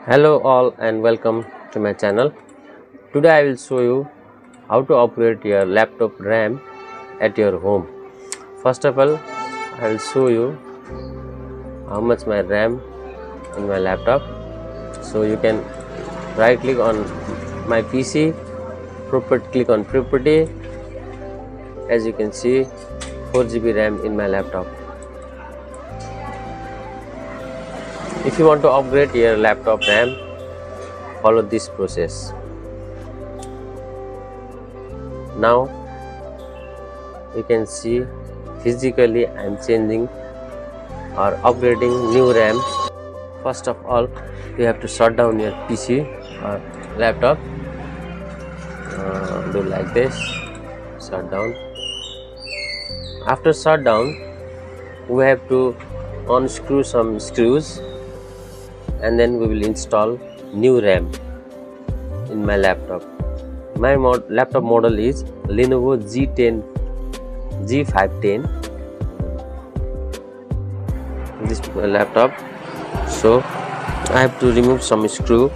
Hello all and welcome to my channel. Today I will show you how to operate your laptop RAM at your home. First of all, I will show you how much my RAM in my laptop. So you can right click on my PC, click on property. As you can see, 4 GB RAM in my laptop. If you want to upgrade your laptop RAM, follow this process. Now you can see physically I am changing or upgrading new RAM. First of all, you have to shut down your PC or laptop. Do like this, shut down. After shut down, we have to unscrew some screws, and then we will install new RAM in my laptop. My laptop model is Lenovo G510. This laptop, so I have to remove some screw.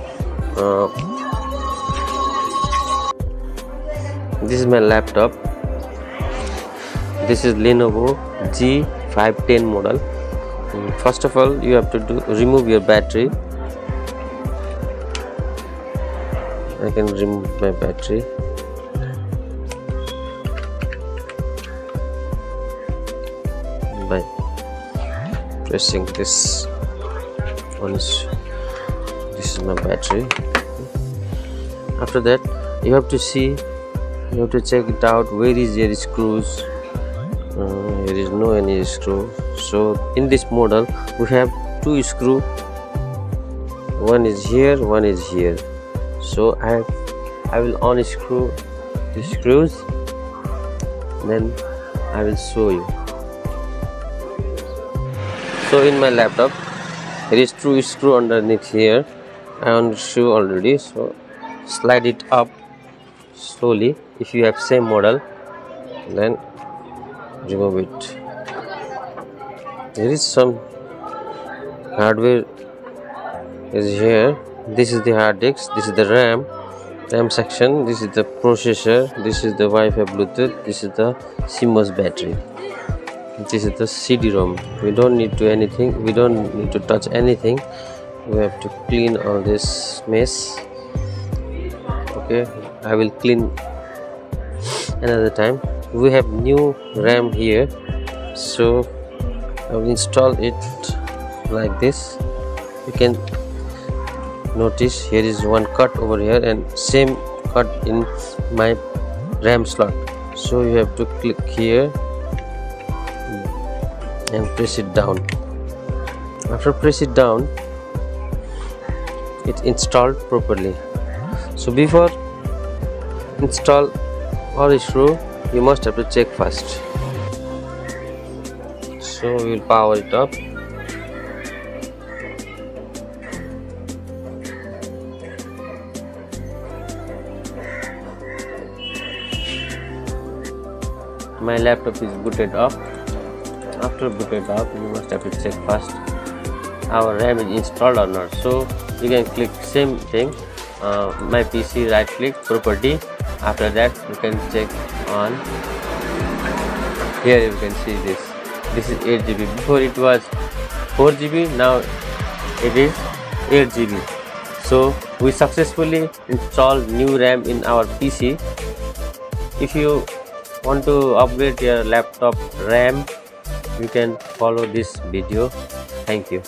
This is my laptop. This is Lenovo G510 model. First of all, you have to remove your battery. I can remove my battery. By pressing this one. This is my battery. After that, you have to check it out. Where is your screws? There is no any screw. So in this model we have two screws. One is here, one is here. So I will unscrew the screws, then I will show you. So in my laptop there is two screws underneath here. I unscrew already, so slide it up slowly. If you have same model, then remove it. There is some hardware is here. This is the hard disk, this is the RAM section, this is the processor, this is the Wi-Fi Bluetooth, this is the CMOS battery, this is the CD-ROM. We don't need to anything, we don't need to touch anything. We have to clean all this mess. Okay, I will clean another time. We have new RAM here, so I will install it like this. You can notice here is one cut over here and same cut in my RAM slot. So you have to click here and press it down. After press it down, it's installed properly. So before install all screw, you must have to check first. So we will power it up. My laptop is booted up. After booted up, you must have to check first our RAM is installed or not. So you can click same thing, my PC, right click, property. After that you can check on here. You can see this is 8 GB. Before it was 4 GB, now it is 8 GB. So we successfully installed new RAM in our PC. If you want to upgrade your laptop RAM, you can follow this video. Thank you.